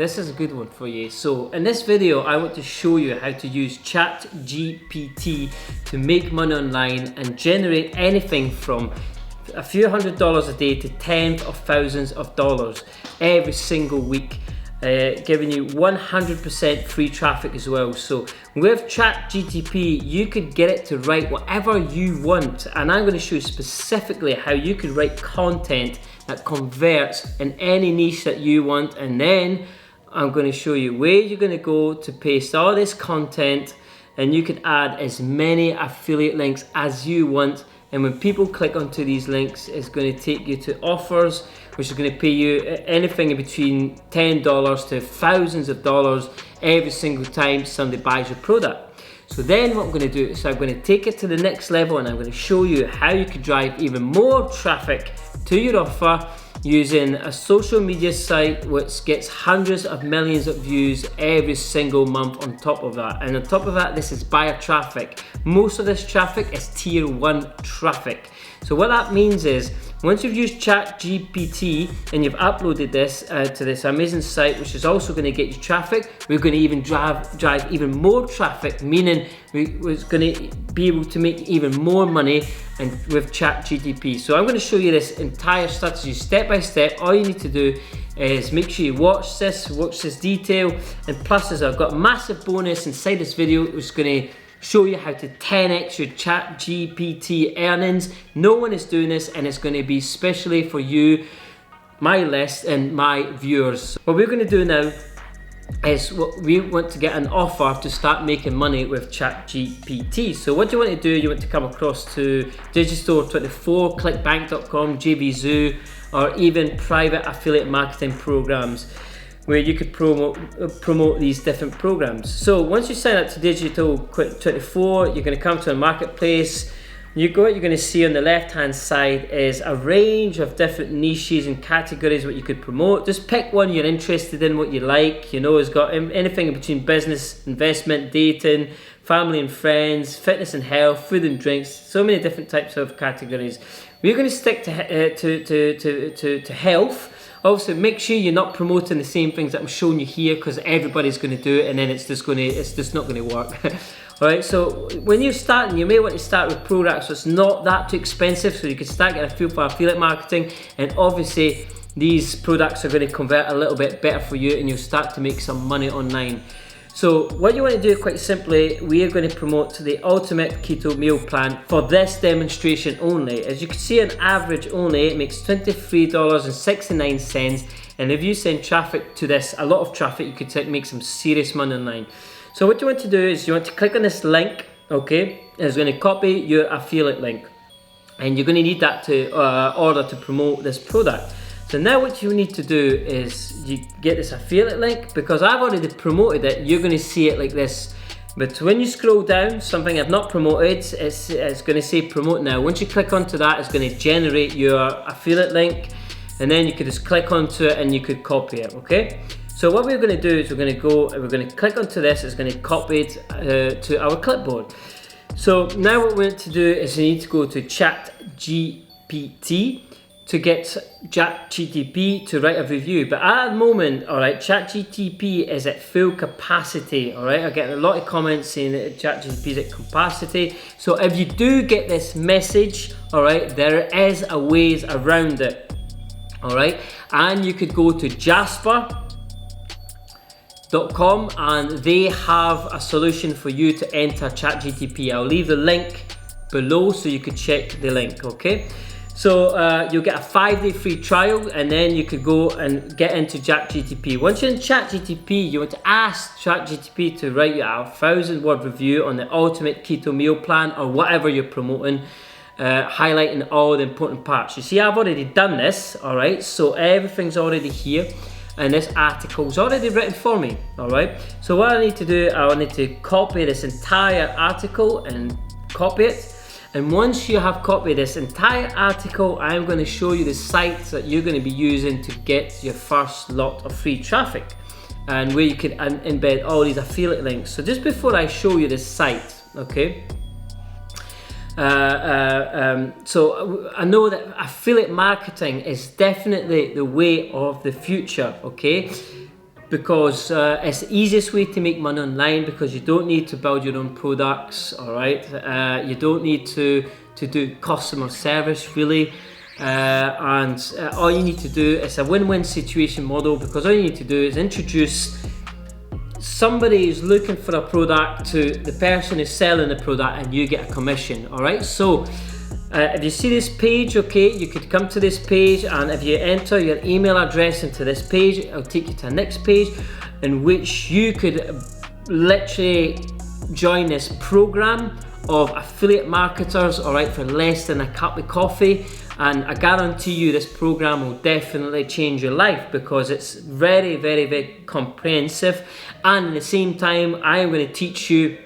this is a good one for you. So in this video, I want to show you how to use ChatGPT to make money online and generate anything from a few $100s a day to tens of thousands of dollars every single week. Giving you 100% free traffic as well. So with ChatGPT, you could get it to write whatever you want, and I'm going to show you specifically how you could write content that converts in any niche that you want, and then I'm going to show you where you're going to go to paste all this content, and you can add as many affiliate links as you want. And when people click onto these links, it's going to take you to offers, which is going to pay you anything in between $10 to thousands of dollars every single time somebody buys your product. So then what I'm going to do is I'm going to take it to the next level, and I'm going to show you how you can drive even more traffic to your offer using a social media site which gets hundreds of millions of views every single month on top of that. And on top of that, this is buyer traffic. Most of this traffic is tier 1 traffic. So what that means is, once you've used ChatGPT and you've uploaded this to this amazing site, which is also going to get you traffic, we're going to even drive even more traffic, meaning we're going to be able to make even more money and with ChatGPT. So I'm going to show you this entire strategy step by step. All you need to do is make sure you watch this detail, and plus I've got a massive bonus inside this video which is going to show you how to 10x your ChatGPT earnings. No one is doing this, and it's going to be especially for you, my list, and my viewers. What we're going to do now is we want to get an offer to start making money with ChatGPT. So what you want to do, you want to come across to Digistore24, clickbank.com, JVZoo, or even private affiliate marketing programs where you could promote these different programs. So once you sign up to Digital24, you're going to come to a marketplace. What you're going to see on the left hand side is a range of different niches and categories what you could promote. Just pick one you're interested in, what you like. You know, it's got anything in between business, investment, dating, family and friends, fitness and health, food and drinks, so many different types of categories. We're going to stick to health. Also, make sure you're not promoting the same things that I'm showing you here, because everybody's going to do it, and then it's just not going to work. All right. So when you're starting, you may want to start with products that's not that too expensive, so you can start getting a feel for affiliate marketing, and obviously these products are going to convert a little bit better for you, and you'll start to make some money online. So what you want to do, quite simply, we are going to promote the ultimate keto meal plan for this demonstration only. As you can see, on average only, it makes $23.69. And if you send traffic to this, a lot of traffic, you could make some serious money online. So what you want to do is you want to click on this link, okay? And it's going to copy your affiliate link. And you're going to need that to order to promote this product. So now what you need to do is you get this affiliate link. Because I've already promoted it, you're going to see it like this. But when you scroll down, something I've not promoted, it's going to say promote now. Once you click onto that, it's going to generate your affiliate link, and then you could just click onto it and you could copy it, okay? So what we're going to do is we're going to click onto this. It's going to copy it to our clipboard. So now what we need to do is we need to go to ChatGPT to get ChatGPT to write a review. But at the moment, all right, ChatGPT is at full capacity, all right? I get a lot of comments saying that ChatGPT is at capacity. So if you do get this message, all right, there is a ways around it, all right? And you could go to Jasper.com, and they have a solution for you to enter ChatGPT. I'll leave the link below so you could check the link, okay? So you'll get a 5-day free trial, and then you could go and get into ChatGPT. Once you're in ChatGPT, you want to ask ChatGPT to write you a 1,000-word review on the ultimate keto meal plan or whatever you're promoting, highlighting all the important parts. You see, I've already done this, all right? So everything's already here, and this article's already written for me, all right? So what I need to do, I need to copy this entire article and copy it. And once you have copied this entire article, I'm going to show you the sites that you're going to be using to get your first lot of free traffic, and where you can embed all these affiliate links. So just before I show you this site, okay, so I know that affiliate marketing is definitely the way of the future, okay? because it's the easiest way to make money online, because you don't need to build your own products, all right? You don't need to do customer service really, and all you need to do is a win-win situation model, because all you need to do is introduce somebody who's looking for a product to the person who's selling the product, and you get a commission, all right? So if you see this page, okay, you could come to this page, and if you enter your email address into this page, it'll take you to the next page in which you could literally join this program of affiliate marketers, all right, for less than a cup of coffee. And I guarantee you this program will definitely change your life, because it's very, very, very comprehensive. And at the same time, I'm going to teach you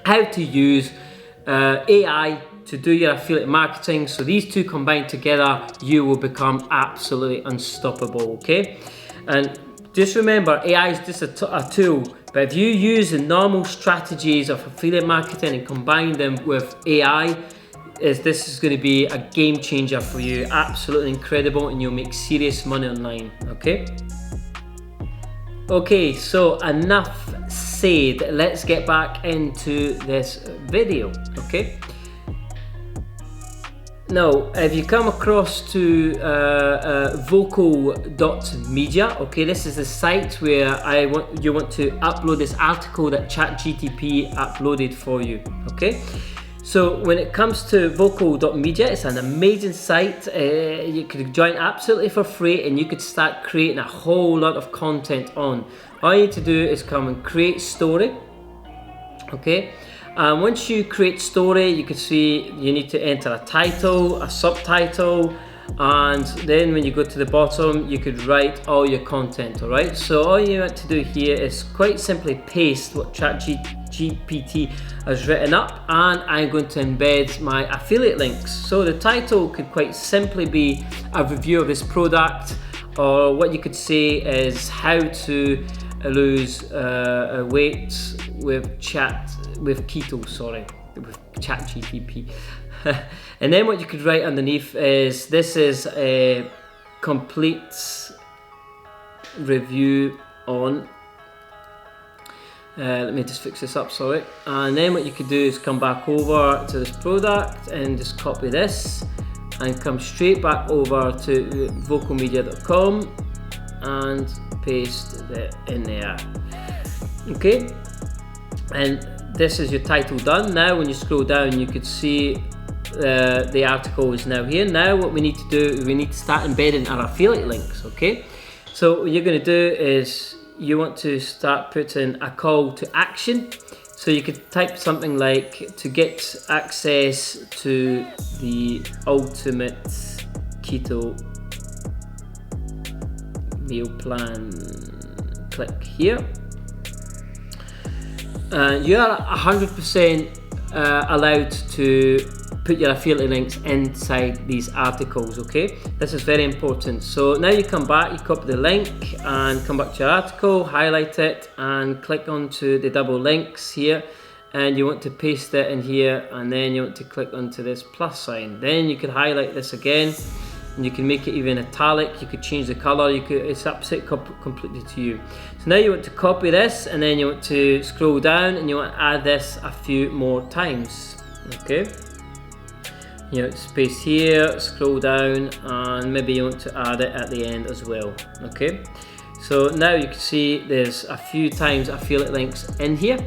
how to use AI to do your affiliate marketing. So these two combined together, you will become absolutely unstoppable, okay? And just remember, AI is just a tool, but if you use the normal strategies of affiliate marketing and combine them with AI, this is going to be a game changer for you. Absolutely incredible, and you'll make serious money online, okay? Okay, so enough said. Let's get back into this video, okay? Now, if you come across to vocal.media, okay, this is the site where you want to upload this article that ChatGPT uploaded for you, okay? So when it comes to vocal.media, it's an amazing site. You could join absolutely for free, and you could start creating a whole lot of content on. All you need to do is come and create story, okay? And once you create story, you can see you need to enter a title, a subtitle, and then when you go to the bottom, you could write all your content, all right? So all you want to do here is quite simply paste what ChatGPT has written up, and I'm going to embed my affiliate links. So the title could quite simply be a review of this product, or what you could say is how to lose weight with ChatGPT. And then what you could write underneath is, this is a complete review on, let me just fix this up, sorry. And then what you could do is come back over to this product and just copy this and come straight back over to vocalmedia.com and paste it in there, okay? And this is your title done. Now when you scroll down, you could see the article is now here. Now what we need to do, we need to start embedding our affiliate links, okay? So what you're going to do is you want to start putting a call to action. So you could type something like, to get access to the ultimate keto meal plan, click here. You are 100% allowed to put your affiliate links inside these articles, okay? This is very important. So now you come back, you copy the link and come back to your article, highlight it and click onto the double links here, and you want to paste it in here, and then you want to click onto this plus sign. Then you could highlight this again, and you can make it even italic, you could change the color, it's completely to you. So now you want to copy this, and then you want to scroll down and you want to add this a few more times, okay? You want to space here, scroll down, and maybe you want to add it at the end as well, okay? So now you can see there's a few times affiliate links in here.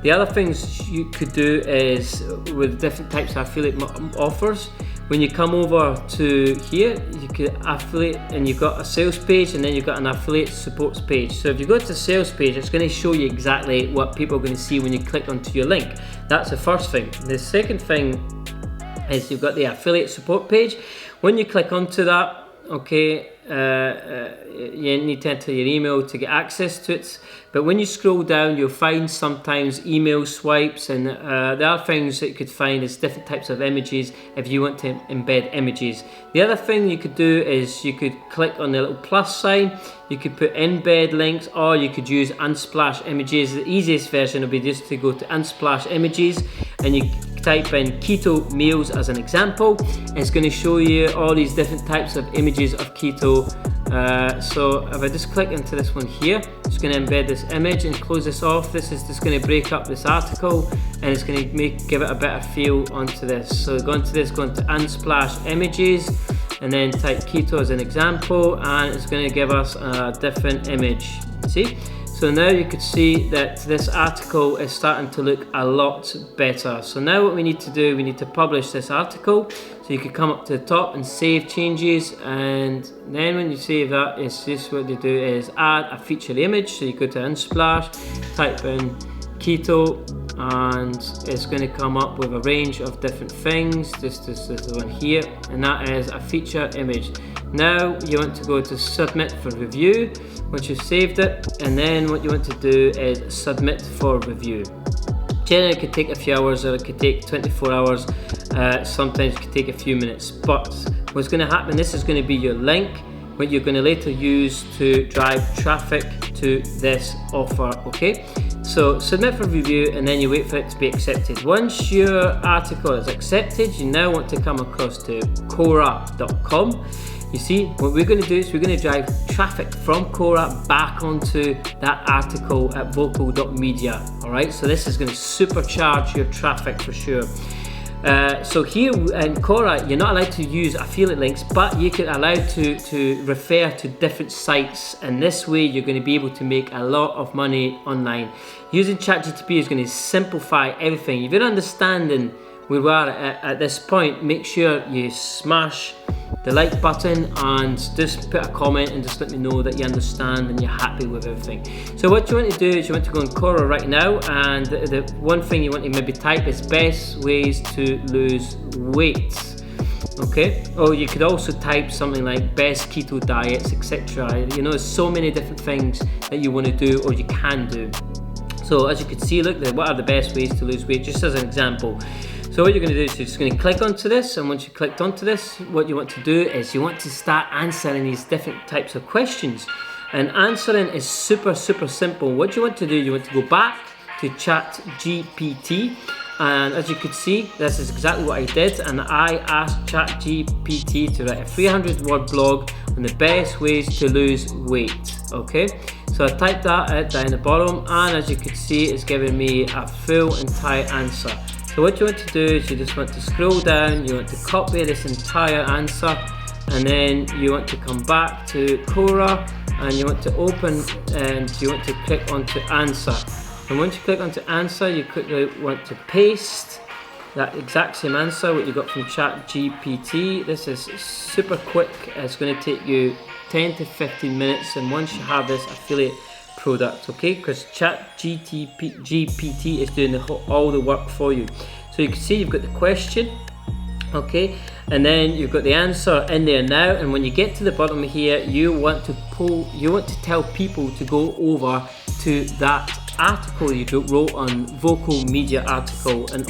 The other things you could do is with different types of affiliate offers, when you come over to here, you could affiliate, and you've got a sales page, and then you've got an affiliate supports page. So if you go to the sales page, it's going to show you exactly what people are going to see when you click onto your link. That's the first thing. The second thing is you've got the affiliate support page. When you click onto that, okay, you need to enter your email to get access to it. But when you scroll down, you'll find sometimes email swipes, and the other things that you could find is different types of images if you want to embed images. The other thing you could do is you could click on the little plus sign, you could put embed links, or you could use Unsplash images. The easiest version would be just to go to Unsplash images and you type in keto meals as an example. It's going to show you all these different types of images of keto So if I just click into this one here, it's going to embed this image and close this off. This is just going to break up this article, and it's going to give it a better feel onto this. So go into this, go into Unsplash Images, and then type keto as an example, and it's going to give us a different image. See? So now you could see that this article is starting to look a lot better. So now what we need to do, we need to publish this article. So you could come up to the top and save changes, and then when you save that, it's just what they do is add a feature image. So you go to Unsplash, type in keto, and it's going to come up with a range of different things. This one here, and that is a feature image. Now you want to go to submit for review once you've saved it, and then what you want to do is submit for review. Generally it could take a few hours, or it could take 24 hours, sometimes it could take a few minutes, but what's going to happen, this is going to be your link, what you're going to later use to drive traffic to this offer. Okay, so submit for review, and then you wait for it to be accepted. Once your article is accepted, you now want to come across to Quora.com. You see, what we're going to do is we're going to drive traffic from Quora back onto that article at vocal.media. Alright, so this is going to supercharge your traffic for sure. So here in Quora, you're not allowed to use affiliate links, but you can allow to refer to different sites, and this way you're going to be able to make a lot of money online. Using ChatGPT is going to simplify everything. If you're understanding where we are at this point, make sure you smash the like button and just put a comment and just let me know that you understand and you're happy with everything. So what you want to do is you want to go on Quora right now, and the one thing you want to maybe type is best ways to lose weight. Okay, or you could also type something like best keto diets, etc. You know, there's so many different things that you want to do or you can do. So as you can see, look, what are the best ways to lose weight, just as an example. So what you're going to do is you're just going to click onto this, and once you clicked onto this, what you want to do is you want to start answering these different types of questions. And answering is super simple. What you want to do, you want to go back to ChatGPT, and as you can see, this is exactly what I did, and I asked ChatGPT to write a 300-word blog on the best ways to lose weight. Okay, so I typed that down the bottom, and as you can see, it's giving me a full entire answer. So what you want to do is you just want to scroll down, you want to copy this entire answer, and then you want to come back to Quora, and you want to open, and you want to click onto answer. And once you click onto answer, you quickly want to paste that exact same answer what you got from ChatGPT. This is super quick. It's going to take you 10 to 15 minutes, and once you have this affiliate product, okay, because ChatGPT is doing all the work for you. So you can see you've got the question, okay, and then you've got the answer in there now, and when you get to the bottom here, you want to tell people to go over to that article you wrote on Vocal Media article, and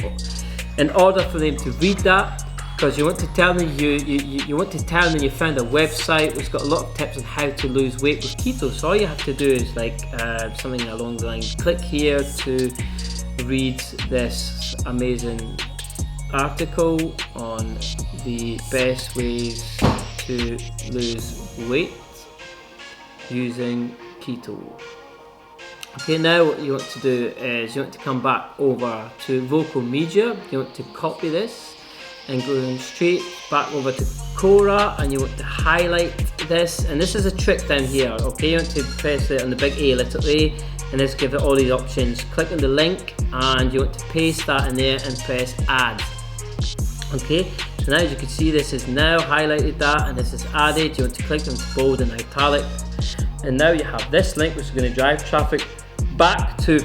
in order for them to read that, because you want to tell them you want to tell them you found a website which got a lot of tips on how to lose weight with keto. So all you have to do is like something along the line, click here to read this amazing article on the best ways to lose weight using keto. Okay, now what you want to do is you want to come back over to Vocal Media. You want to copy this and go straight back over to Quora, and you want to highlight this, and this is a trick down here. Okay, you want to press it on the big A, little A, and let's give it all these options. Click on the link, and you want to paste that in there and press add. Okay, so now as you can see, this is now highlighted that, and this is added. You want to click on bold and italic, and now you have this link which is going to drive traffic back to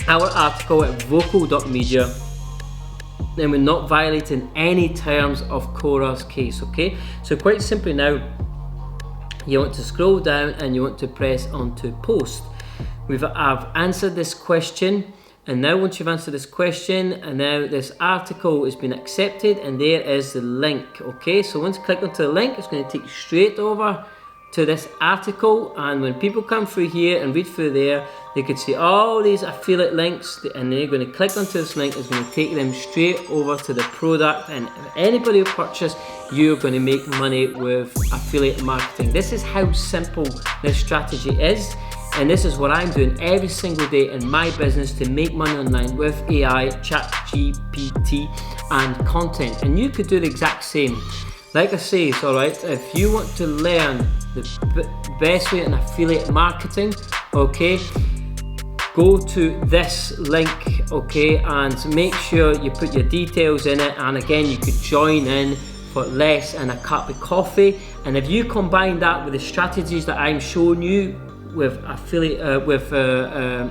our article at vocal.media. Then we're not violating any terms of Quora's case. Okay, so quite simply now you want to scroll down and you want to press onto post. I've answered this question, and now once you've answered this question, and now this article has been accepted, and there is the link. Okay, so once you click onto the link, it's going to take you straight over to this article, and when people come through here and read through there, they could see all these affiliate links, and they're going to click onto this link. It's going to take them straight over to the product, and if anybody will purchase, you're going to make money with affiliate marketing. This is how simple this strategy is, and this is what I'm doing every single day in my business to make money online with AI, ChatGPT, and content. And you could do the exact same. Like I say, it's all right, if you want to learn the best way in affiliate marketing, okay, go to this link, okay, and make sure you put your details in it. And again, you could join in for less and a cup of coffee. And if you combine that with the strategies that I'm showing you with affiliate,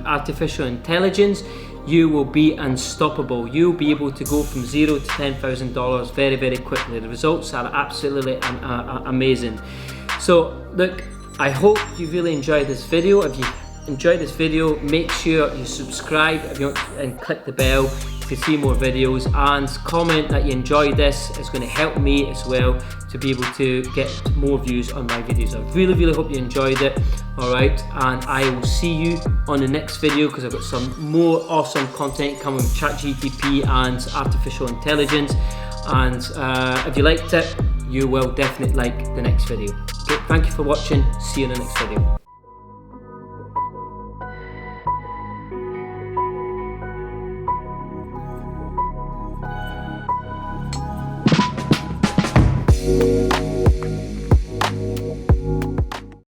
artificial intelligence, you will be unstoppable. You'll be able to go from $0 to $10,000 very, very quickly. The results are absolutely amazing. So look, I hope you really enjoyed this video. If you enjoyed this video, make sure you subscribe if you want, and click the bell to see more videos, and comment that you enjoyed this. It's going to help me as well to be able to get more views on my videos. I really, really hope you enjoyed it. All right, and I will see you on the next video, because I've got some more awesome content coming with ChatGPT and artificial intelligence. And if you liked it, you will definitely like the next video. Okay, thank you for watching. See you in the next video.